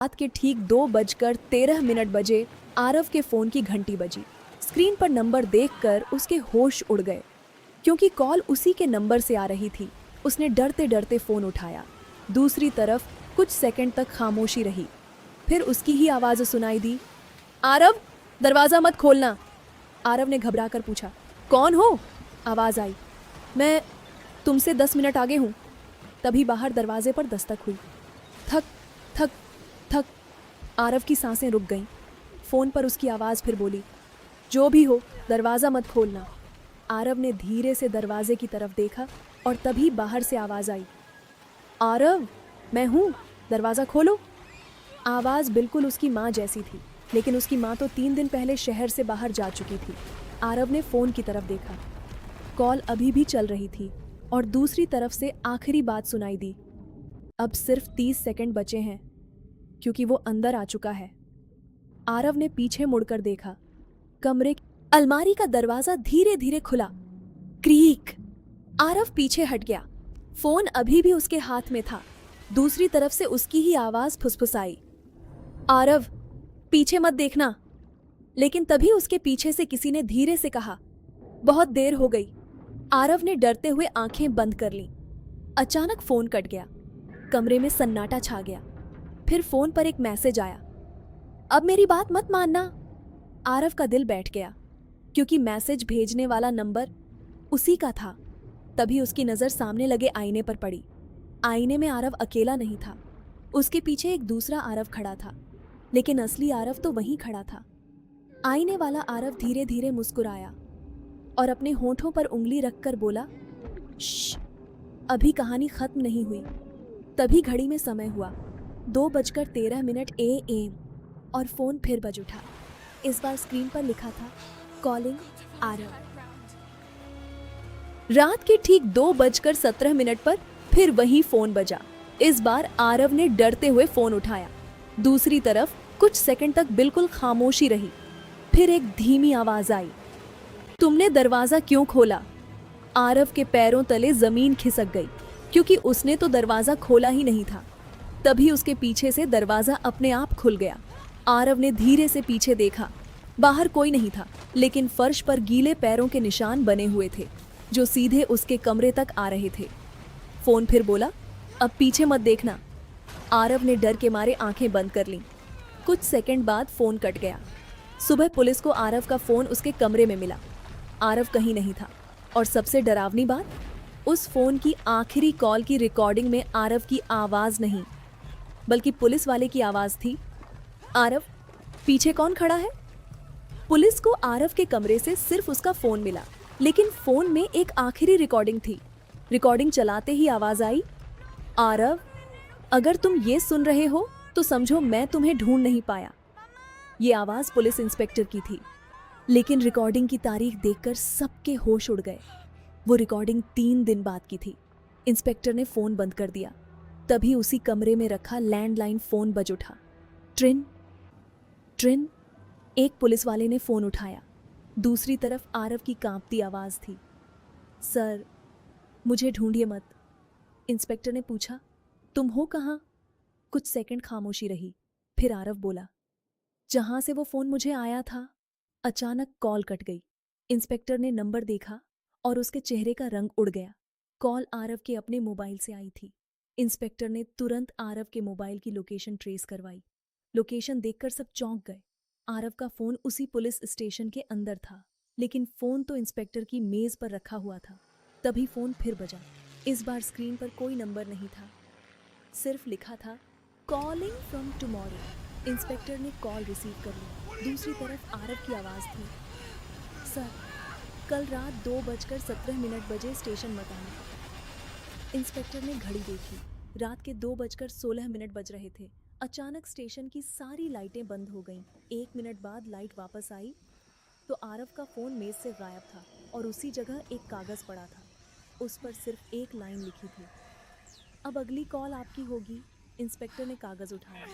रात के ठीक 2:13 बजे आरव के फोन की घंटी बजी। स्क्रीन पर नंबर देखकर उसके होश उड़ गए, क्योंकि कॉल उसी के नंबर से आ रही थी। उसने डरते डरते फोन उठाया। दूसरी तरफ कुछ सेकंड तक खामोशी रही, फिर उसकी ही आवाज़ सुनाई दी। आरव, दरवाज़ा मत खोलना। आरव ने घबराकर पूछा, कौन हो? आवाज़ आई, मैं तुमसे 10 मिनट आगे हूँ। तभी बाहर दरवाजे पर दस्तक हुई। थक थक थक। आरव की सांसें रुक गईं। फ़ोन पर उसकी आवाज़ फिर बोली, जो भी हो, दरवाज़ा मत खोलना। आरव ने धीरे से दरवाजे की तरफ देखा और तभी बाहर से आवाज़ आई, आरव, मैं हूँ, दरवाज़ा खोलो। आवाज़ बिल्कुल उसकी माँ जैसी थी, लेकिन उसकी माँ तो 3 दिन पहले शहर से बाहर जा चुकी थी। आरव ने फ़ोन की तरफ देखा। कॉल अभी भी चल रही थी और दूसरी तरफ से आखिरी बात सुनाई दी, अब सिर्फ 30 सेकंड बचे हैं, क्योंकि वो अंदर आ चुका है। आरव ने पीछे मुड़कर देखा। कमरे की अलमारी का दरवाजा धीरे धीरे खुला। क्रीक। आरव पीछे हट गया। फोन अभी भी उसके हाथ में था। दूसरी तरफ से उसकी ही आवाज फुसफुसाई, आरव, पीछे मत देखना। लेकिन तभी उसके पीछे से किसी ने धीरे से कहा, बहुत देर हो गई। आरव ने डरते हुए आंखें बंद कर लीं। अचानक फोन कट गया। कमरे में सन्नाटा छा गया। फिर फोन पर एक मैसेज आया, अब मेरी बात मत मानना। आरव का दिल बैठ गया, क्योंकि मैसेज भेजने वाला नंबर उसी का था। तभी उसकी नज़र सामने लगे आईने पर पड़ी। आईने में आरव अकेला नहीं था, उसके पीछे एक दूसरा आरव खड़ा था, लेकिन असली आरव तो वहीं खड़ा था। आईने वाला आरव धीरे धीरे मुस्कुराया और अपने होठों पर उंगली रखकर बोला, श्श, अभी कहानी खत्म नहीं हुई। तभी घड़ी में समय हुआ 2:13 AM और फोन फिर बज उठा। इस बार स्क्रीन पर लिखा था, कॉलिंग आरव। रात के ठीक 2:17 पर फिर वही फोन बजा। इस बार आरव ने डरते हुए फोन उठाया। दूसरी तरफ कुछ सेकंड तक बिल्कुल खामोशी रही। फिर एक धीमी आवाज आई, तुमने दरवाजा क्यों खोला? आरव के पैरों तले जमीन खिसक गई, क्योंकि उसने तो दरवाजा खोला ही नहीं था। तभी उसके पीछे से दरवाजा अपने आप खुल गया। आरव ने धीरे से पीछे देखा। बाहर कोई नहीं था, लेकिन फर्श पर गीले पैरों के निशान बने हुए थे, जो सीधे उसके कमरे तक आ रहे थे। फोन फिर बोला, अब पीछे मत देखना। आरव ने डर के मारे आंखें बंद कर लीं। कुछ सेकंड बाद फोन कट गया। सुबह पुलिस को आरव का फोन उसके कमरे में मिला। आरव कहीं नहीं था, और सबसे डरावनी बात, उस फोन की आखिरी कॉल की रिकॉर्डिंग में आरव की आवाज नहीं, बल्कि पुलिस वाले की आवाज थी, आरव, पीछे कौन खड़ा है? पुलिस को आरव के कमरे से सिर्फ उसका फोन मिला, लेकिन फोन में एक आखिरी रिकॉर्डिंग थी। रिकॉर्डिंग चलाते ही आवाज आई, आरव, अगर तुम ये सुन रहे हो तो समझो मैं तुम्हें ढूंढ नहीं पाया। ये आवाज पुलिस इंस्पेक्टर की थी, लेकिन रिकॉर्डिंग की तारीख देखकर सबके होश उड़ गए। वो रिकॉर्डिंग 3 दिन बाद की थी। इंस्पेक्टर ने फोन बंद कर दिया। तभी उसी कमरे में रखा लैंडलाइन फोन बज उठा। ट्रिन ट्रिन। एक पुलिस वाले ने फोन उठाया। दूसरी तरफ आरव की कांपती आवाज थी, सर, मुझे ढूंढिए मत। इंस्पेक्टर ने पूछा, तुम हो कहाँ? कुछ सेकंड खामोशी रही। फिर आरव बोला, जहां से वो फोन मुझे आया था। अचानक कॉल कट गई। इंस्पेक्टर ने नंबर देखा और उसके चेहरे का रंग उड़ गया। कॉल आरव के अपने मोबाइल से आई थी। इंस्पेक्टर ने तुरंत आरव के मोबाइल की लोकेशन ट्रेस करवाई। लोकेशन देखकर सब चौंक गए। आरव का फोन उसी पुलिस स्टेशन के अंदर था, लेकिन फोन तो इंस्पेक्टर की मेज पर रखा हुआ था। तभी फोन फिर बजा। इस बार स्क्रीन पर कोई नंबर नहीं था, सिर्फ लिखा था, कॉलिंग फ्रॉम टुमारो। इंस्पेक्टर ने कॉल रिसीव कर ली। दूसरी तरफ आरव की आवाज़ थी, सर, कल रात 2:17 बजे स्टेशन मत आना। इंस्पेक्टर ने घड़ी देखी। रात के 2:16 बज रहे थे। अचानक स्टेशन की सारी लाइटें बंद हो गईं। 1 मिनट बाद लाइट वापस आई तो आरव का फ़ोन मेज से गायब था और उसी जगह एक कागज़ पड़ा था। उस पर सिर्फ एक लाइन लिखी थी, अब अगली कॉल आपकी होगी। इंस्पेक्टर ने कागज़ उठाया।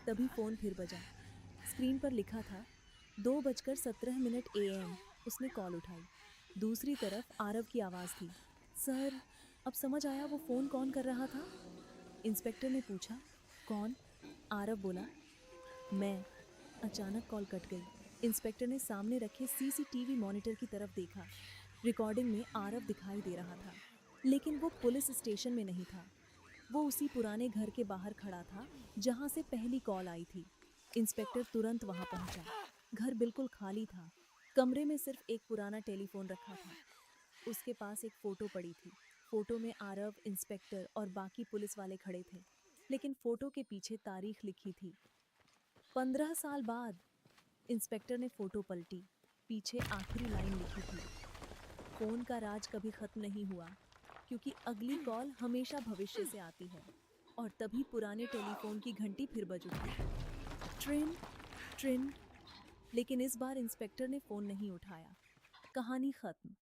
तभी फ़ोन फिर बजा। स्क्रीन पर लिखा था, 2:17 AM। उसने कॉल उठाई। दूसरी तरफ आरव की आवाज़ थी, सर, अब समझ आया वो फ़ोन कौन कर रहा था? इंस्पेक्टर ने पूछा, कौन? आरव बोला, मैं अचानक कॉल कट गई। इंस्पेक्टर ने सामने रखे सीसीटीवी मॉनिटर की तरफ देखा। रिकॉर्डिंग में आरव दिखाई दे रहा था, लेकिन वो पुलिस स्टेशन में नहीं था। वो उसी पुराने घर के बाहर खड़ा था जहां से पहली कॉल आई थी। इंस्पेक्टर तुरंत वहां पहुंचा। घर बिल्कुल खाली था। कमरे में सिर्फ एक पुराना टेलीफोन रखा था। उसके पास एक फोटो पड़ी थी। फोटो में आरव, इंस्पेक्टर और बाकी पुलिस वाले खड़े थे, लेकिन फोटो के पीछे तारीख लिखी थी 15 साल बाद। इंस्पेक्टर ने फोटो पलटी। पीछे आखिरी लाइन लिखी थी, फोन का राज कभी खत्म नहीं हुआ, क्योंकि अगली कॉल हमेशा भविष्य से आती है। और तभी पुराने टेलीफोन की घंटी फिर बज उठी। ट्रिन ट्रिन। लेकिन इस बार इंस्पेक्टर ने फोन नहीं उठाया। कहानी खत्म।